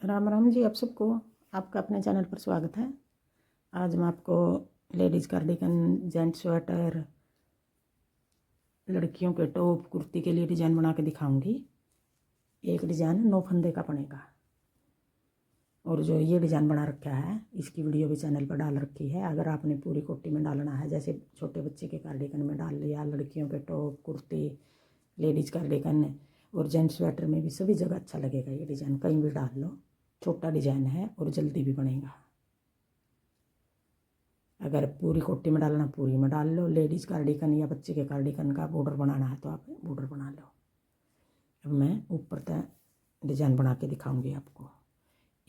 राम राम जी, आप सबको आपका अपने चैनल पर स्वागत है। आज मैं आपको लेडीज़ कार्डिगन, जेंट स्वेटर, लड़कियों के टॉप, कुर्ती के लिए डिज़ाइन बना के दिखाऊंगी। एक डिज़ाइन 9 फंदे का बनेगा और जो ये डिज़ाइन बना रखा है इसकी वीडियो भी चैनल पर डाल रखी है। अगर आपने पूरी कोटी में डालना है, जैसे छोटे बच्चे के कार्डिगन में डाल लिया, लड़कियों के टॉप, कुर्ती, लेडीज़ कार्डिगन और जेंट स्वेटर में भी सभी जगह अच्छा लगेगा। ये डिज़ाइन कहीं भी डाल लो, छोटा डिज़ाइन है और जल्दी भी बनेगा। अगर पूरी कोटी में डालना पूरी में डाल लो, लेडीज़ कार्डिगन या बच्चे के कार्डिगन का बॉर्डर बनाना है तो आप बॉर्डर बना लो। अब मैं ऊपर तक डिज़ाइन बना के दिखाऊंगी आपको।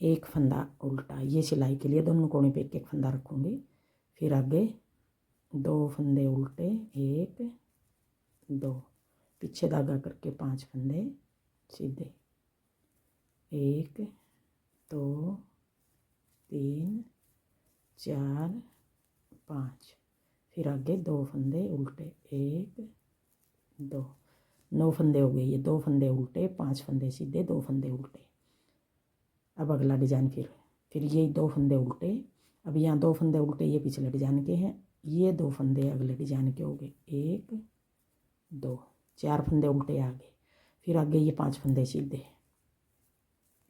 एक फंदा उल्टा, ये सिलाई के लिए दोनों कोने पे एक एक फंदा रखूँगी। फिर आगे 2 फंदे उल्टे, 1 2, पीछे धागा करके 5 फंदे सीधे, 1 2 3 4 5। फिर आगे 2 फंदे उल्टे, 1 2, 9 फंदे हो गए। ये 2 फंदे उल्टे, 5 फंदे सीधे, 2 फंदे उल्टे। अब अगला डिज़ाइन फिर ये 2 फंदे उल्टे। अब यहाँ 2 फंदे उल्टे ये पिछले डिज़ाइन के हैं, ये 2 फंदे अगले डिज़ाइन के हो गए, 1 2, 4 फंदे उल्टे आगे। फिर आगे ये 5 फंदे सीधे,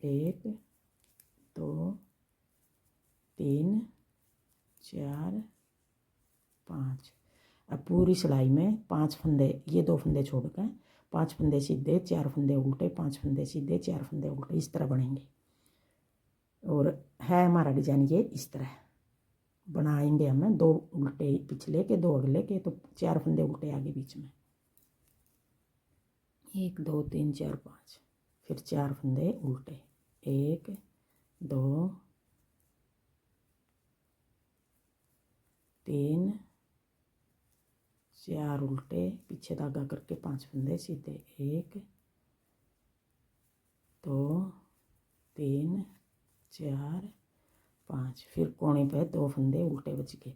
1 2 3 4 5। अब पूरी सिलाई में 5 फंदे, ये 2 फंदे छोड़कर 5 फंदे सीधे, 4 फंदे उल्टे, 5 फंदे सीधे, 4 फंदे उल्टे, इस तरह बनेंगे। और है हमारा डिज़ाइन ये इस तरह बनाएंगे हम, 2 उल्टे पिछले के, 2 अगले के, तो 4 फंदे उल्टे आगे बीच में, 1 2 3 4 5। फिर 4 फंदे उल्टे, 1 2 3 4 उल्टे, पीछे धागा करके 5 फंदे सीधे, 1 2 3 4 5। फिर कोने पे 2 फंदे उल्टे बच गए,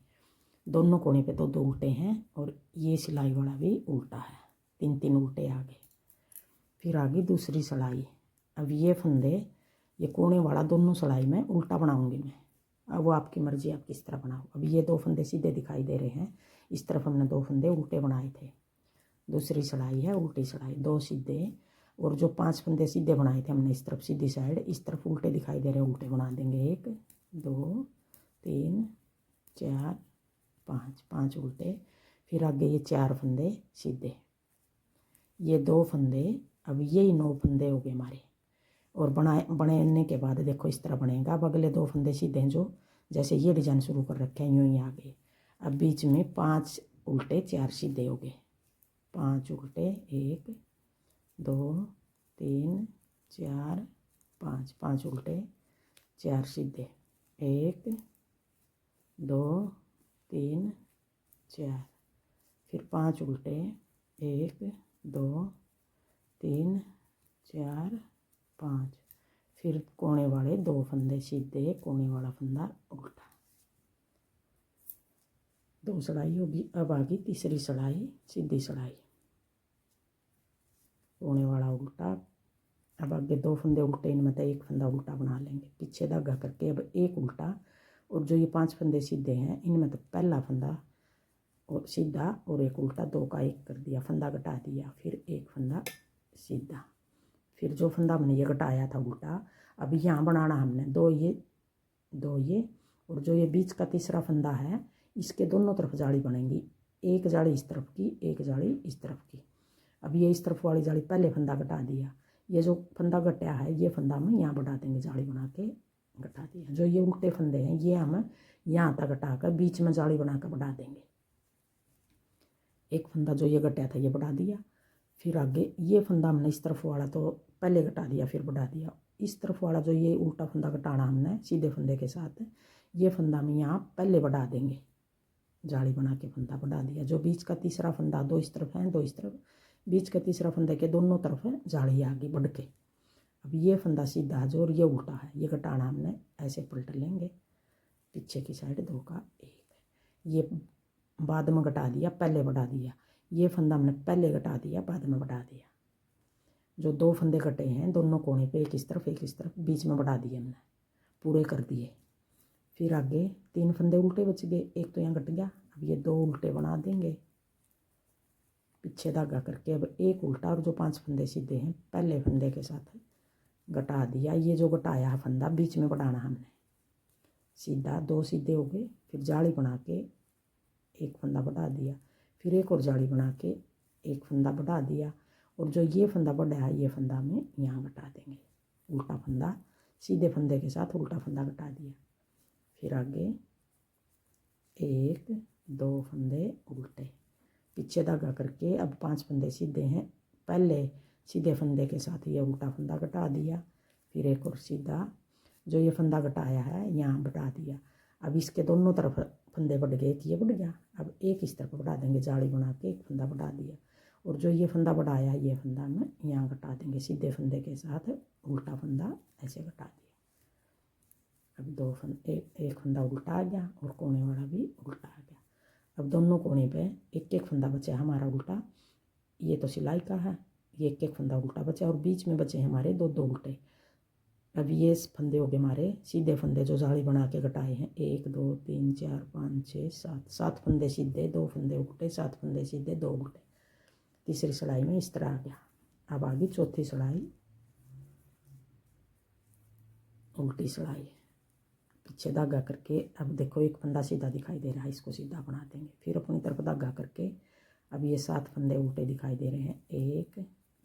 दोनों कोने पे 2 2 उल्टे हैं और ये सिलाई वाला भी उल्टा है, 3 3 उल्टे आ गए। फिर आगे दूसरी सिलाई। अब ये फंदे, ये कोने वाला दोनों सिलाई में उल्टा बनाऊंगी मैं। अब वो आपकी मर्जी, आप किस तरह बनाओ। अब ये 2 फंदे सीधे दिखाई दे रहे हैं, इस तरफ हमने 2 फंदे उल्टे बनाए थे। दूसरी सिलाई है उल्टी सिलाई, 2 सीधे, और जो 5 फंदे सीधे बनाए थे हमने इस तरफ सीधी साइड, इस तरफ उल्टे दिखाई दे रहे हैं, उल्टे बना देंगे। 1 2 3 4 5, 5 उल्टे। फिर आगे ये 4 फंदे सीधे, ये 2 फंदे। अब यही 9 फंदे हो गए हमारे। और बनाने के बाद देखो इस तरह बनेगा। अब अगले 2 फंदे सीधे हैं, जो जैसे ये डिज़ाइन शुरू कर रखे हैं यूँ ही आगे। अब बीच में 5 उल्टे, 4 सीधे हो गए, 5 उल्टे, 1 2 3 4 5, 5 उल्टे, 4 सीधे, 1 2 3 4। फिर 5 उल्टे, 1 2 3 4 5। फिर कोने वाले 2 फंदे सीधे, कोने वाला फंदा उल्टा, 2 सिलाई होगी। अब आगे तीसरी सिलाई, सीधी सिलाई, कोने वाला उल्टा। अब आगे 2 फंदे उल्टे, इनमें तो एक फंदा उल्टा बना लेंगे, पीछे धागा करके। अब एक उल्टा, और जो ये 5 फंदे सीधे हैं इनमें तो पहला फंदा और सीधा और एक उल्टा, 2 का 1 कर दिया, फंदा घटा दिया। फिर एक फंदा सीधा। फिर जो फंदा हमने ये घटाया था उल्टा, अब यहाँ बनाना हमने 2 ये 2 ये, और जो ये बीच का तीसरा फंदा है इसके दोनों तरफ जाली बनेगी, एक जाली इस तरफ की, एक जाली इस तरफ की। अब ये इस तरफ वाली जाली पहले फंदा घटा दिया, ये जो फंदा घटाया है ये फंदा हम यहाँ बढ़ा देंगे, जाली बना के घटा दिया। जो ये उल्टे फंदे हैं ये हम यहाँ तक घटा कर बीच में जाली बना कर बढ़ा देंगे। एक फंदा जो ये घटाया था ये बढ़ा दिया। फिर आगे ये फंदा हमने इस तरफ वाला तो पहले घटा दिया, फिर बढ़ा दिया। इस तरफ वाला जो ये उल्टा फंदा घटाना हमने सीधे फंदे के साथ, ये फंदा हम यहाँ पहले बढ़ा देंगे, जाली बना के फंदा बढ़ा दिया। जो बीच का तीसरा फंदा, 2 इस तरफ है 2 इस तरफ, बीच का तीसरा फंदे के दोनों तरफ है जाली आगे बढ़ के। अब ये फंदा सीधा है जो, और ये उल्टा है, ये घटाना हमने ऐसे पलट लेंगे, पीछे की साइड 2 का 1, ये बाद में घटा दिया, पहले बढ़ा दिया। ये फंदा हमने पहले घटा दिया, बाद में बढ़ा दिया। जो 2 फंदे कटे हैं दोनों कोने पे, एक इस तरफ बीच में बढ़ा दिए हमने, पूरे कर दिए। फिर आगे 3 फंदे उल्टे बच गए, एक तो यहाँ कट गया। अब ये 2 उल्टे बना देंगे पीछे धागा करके। अब एक उल्टा और जो 5 फंदे सीधे हैं पहले फंदे के साथ घटा दिया। ये जो घटाया है फंदा बीच में बढ़ाना हमने, सीधा 2 सीधे हो गए। फिर जाली बना के एक फंदा बढ़ा दिया, फिर एक और जाली बना के एक फंदा बढ़ा दिया। और जो ये फंदा बढ़ा है ये फंदा में यहाँ घटा देंगे, उल्टा फंदा सीधे फंदे के साथ उल्टा फंदा घटा दिया। फिर आगे 1 2 फंदे उल्टे पीछे धागा करके। अब 5 फंदे सीधे हैं, पहले सीधे फंदे के साथ ये उल्टा फंदा घटा दिया। फिर एक और सीधा जो ये फंदा घटाया है यहाँ बढ़ा दिया। अब इसके दोनों तरफ फंदे बढ़ गए, ये बढ़ गया। अब एक इस तरफ बढ़ा देंगे, जाली बना के एक फंदा बढ़ा दिया। और जो ये फंदा बढ़ाया है ये फंदा में यहाँ घटा देंगे, सीधे फंदे के साथ उल्टा फंदा ऐसे घटा दिया। अब 2 फंदे, एक फंदा उल्टा आ गया और कोने वाला भी उल्टा आ गया। अब दोनों कोने पे एक एक फंदा बचा हमारा उल्टा, ये तो सिलाई का है, ये एक एक फंदा उल्टा बचा और बीच में बचे हमारे 2 2 उल्टे। अब ये फंदे हो गए हमारे सीधे फंदे जो जाली बना के घटाए हैं, 1 2 3 4 5 6 7 7 फंदे सीधे, 2 फंदे उल्टे, 7 फंदे सीधे 2 उल्टे। तीसरी सिलाई में इस तरह आ गया। अब आगे चौथी सिलाई, उल्टी सिलाई पीछे धागा करके। अब देखो एक फंदा सीधा दिखाई दे रहा है, इसको सीधा बना देंगे। फिर अपनी तरफ धागा करके अब ये 7 फंदे उल्टे दिखाई दे रहे हैं, 1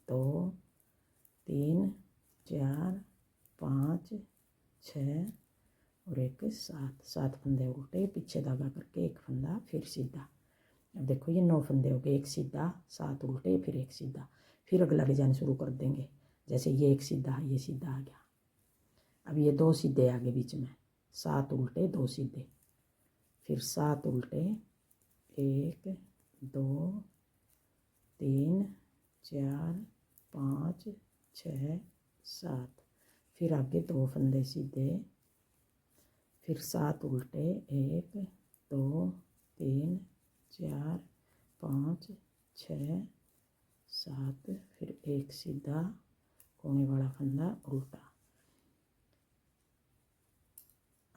2 3 4 5 6 और एक 7 फंदे उल्टे पीछे धागा करके एक फंदा फिर सीधा। अब देखो ये 9 फंदे हो गए, एक सीधा 7 उल्टे फिर एक सीधा। फिर अगला डिजाइन शुरू कर देंगे, जैसे ये एक सीधा ये सीधा आ गया। अब ये 2 सीधे आगे बीच में, 7 उल्टे 2 सीधे, फिर 7 उल्टे 1 2 3 4 5 6 7। फिर आगे 2 फंदे सीधे, फिर 7 उल्टे 1 2 3 4 5 6 7, फिर एक सीधा कोने वाला फंदा उल्टा।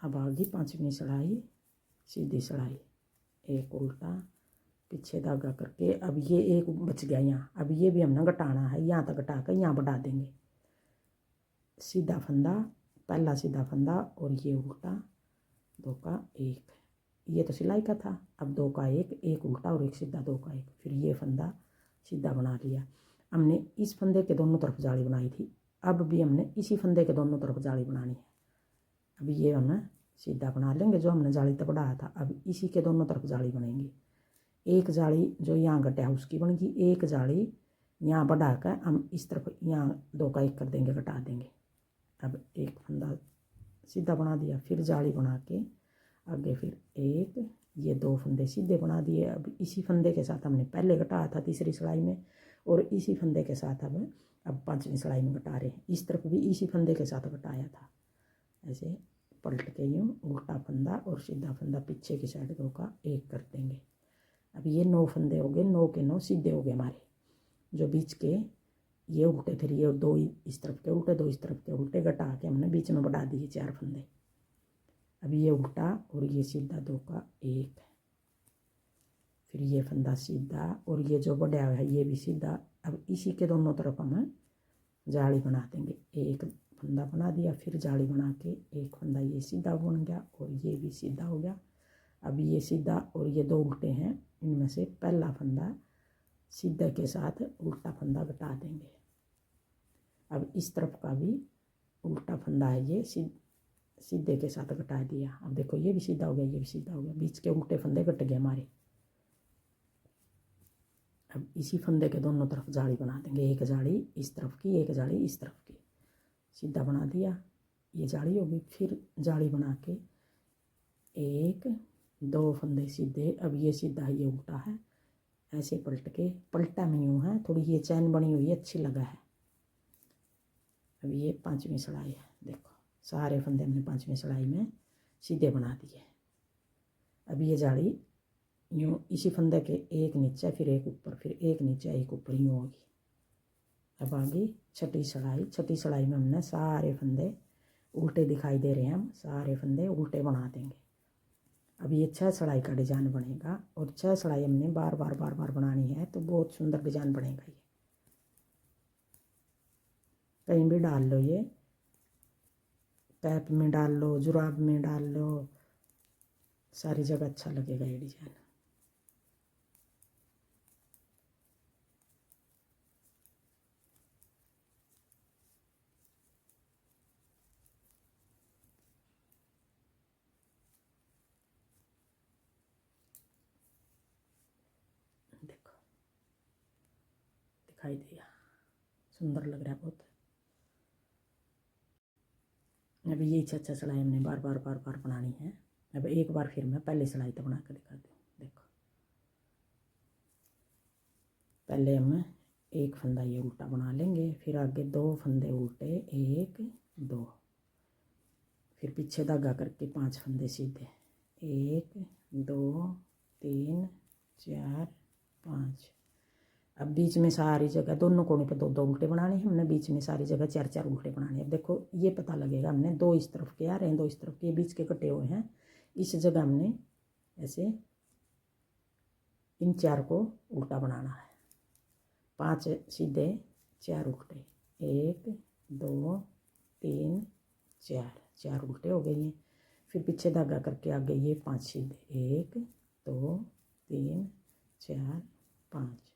अब आगे 5वीं सिलाई सीधी सिलाई, एक उल्टा पीछे धागा करके। अब ये एक बच गया यहाँ, अब ये भी हमने घटाना है, यहाँ तक घटा कर यहाँ बढ़ा देंगे। सीधा फंदा पहला सीधा फंदा और ये उल्टा 2 का 1, ये तो सिलाई का था। अब 2 का 1, एक उल्टा और एक सीधा 2 का 1, फिर ये फंदा सीधा बना लिया। हमने इस फंदे के दोनों तरफ जाली बनाई थी, अब भी हमने इसी फंदे के दोनों तरफ जाली बनानी है। अब ये हमने सीधा बना लेंगे जो हमने जाली तक बढ़ाया था। अब इसी के दोनों तरफ जाली बनेंगी, एक जाली जो यहाँ घटा उसकी बन गई, एक जाली यहाँ बढ़ा कर हम इस तरफ यहाँ 2 का 1 कर देंगे, घटा देंगे। अब एक फंदा सीधा बना दिया, फिर जाली बना के आगे फिर एक, ये 2 फंदे सीधे बना दिए। अब इसी फंदे के साथ हमने पहले घटाया था तीसरी सिलाई में, और इसी फंदे के साथ अब 5वीं सिलाई में घटा रहे हैं। इस तरफ भी इसी फंदे के साथ घटाया था, ऐसे पलट के यूँ उल्टा फंदा और सीधा फंदा पीछे की साइड 2 का 1 कर देंगे। अब ये 9 फंदे हो गए, 9 के 9 सीधे हो गए हमारे। जो बीच के ये उल्टे, फिर ये 2 इस तरफ के उल्टे 2 इस तरफ के उल्टे घटा के हमने बीच में बढ़ा दिए 4 फंदे। अब ये उल्टा और ये सीधा 2 का 1, फिर ये फंदा सीधा और ये जो बढ़ा हुआ है ये भी सीधा। अब इसी के दोनों तरफ हम जाली बना देंगे, एक फंदा बना दिया, फिर जाली बना के एक फंदा ये सीधा बन गया और ये भी सीधा हो गया। अब ये सीधा और ये 2 उल्टे हैं, इनमें से पहला फंदा सीधे के साथ उल्टा फंदा घटा देंगे। अब इस तरफ का भी उल्टा फंदा है, ये सीधे के साथ घटा दिया। अब देखो ये भी सीधा हो गया, ये भी सीधा हो गया, बीच के उल्टे फंदे घट गए हमारे। अब इसी फंदे के दोनों तरफ जाली बना देंगे, एक जाली इस तरफ की एक जाली इस तरफ की, सीधा बना दिया, ये जाली होगी। फिर जाली बना के 1 2 फंदे सीधे, अब ये सीधा ये उल्टा है, ऐसे पलट के, पलटा में यूँ है, थोड़ी ये चैन बनी हुई है अच्छी लगा है। अब ये 5वीं सिलाई है, देखो सारे फंदे हमने 5वीं सिलाई में सीधे बना दिए। अब ये जाली यूँ इसी फंदे के एक नीचे फिर एक ऊपर, फिर एक नीचे एक ऊपर यूँ होगी। अब आगे छठी सिलाई में हमने सारे फंदे उल्टे दिखाई दे रहे हैं, हम सारे फंदे उल्टे बना देंगे। अब ये 6 सिलाई का डिजाइन बनेगा और 6 सिलाई हमने बार बार बनानी है, तो बहुत सुंदर डिजाइन बनेगा। ये कहीं भी डाल लो, ये कैप में डाल लो, जुराब में डाल लो, सारी जगह अच्छा लगेगा ये डिजाइन। देखो दिखाई दिया, सुंदर लग रहा है बहुत। अब ये 6 सिलाई हमने बार बार बनानी है। अब एक बार फिर मैं पहली सिलाई तो बना कर दिखाती हूँ। देखो पहले हम एक फंदा ये उल्टा बना लेंगे, फिर आगे 2 फंदे उल्टे, 1 2, फिर पीछे धागा करके 5 फंदे सीधे, 1 2 3 4 5। अब बीच में सारी जगह दोनों कोने पे 2 उल्टे बनाने हैं हमने, बीच में सारी जगह 4 उल्टे बनाने हैं। अब देखो ये पता लगेगा, हमने 2 इस तरफ के आ रहे हैं, 2 इस तरफ के, बीच के कटे हुए हैं, इस जगह हमने ऐसे इन 4 को उल्टा बनाना है। 5 सीधे, 4 उल्टे, 1 2 3 4 उल्टे हो गए हैं। फिर पीछे धागा करके आगे ये 5 सीधे, 1 2 3 4 5।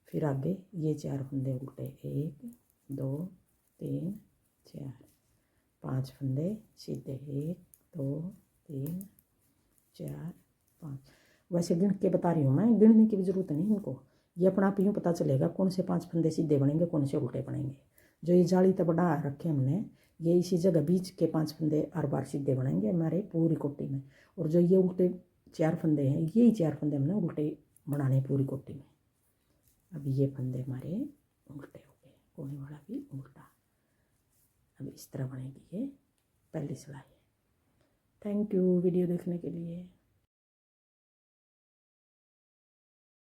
फिर आगे ये 4 फंदे उल्टे, 1 2 3 4 5 फंदे सीधे, 1 2 3 4 5। वैसे गिन के बता रही हूँ मैं, गिनने की भी ज़रूरत नहीं इनको, ये अपना आप यूँ पता चलेगा कौन से 5 फंदे सीधे बनेंगे, कौन से उल्टे बनेंगे। जो ये जाली तक बढ़ा रखे हमने, ये इसी जगह बीच के 5 फंदे हर बार सीधे बनेंगे हमारे पूरी कोटी में, और जो ये उल्टे 4 फंदे हैं, यही 4 फंदे हमने उल्टे बनाने पूरी कोटी में। अब ये फंदे हमारे उल्टे हो गए, कोने वाला भी उल्टा। अब इस तरह बनेगी ये पहली सिलाई। थैंक यू वीडियो देखने के लिए।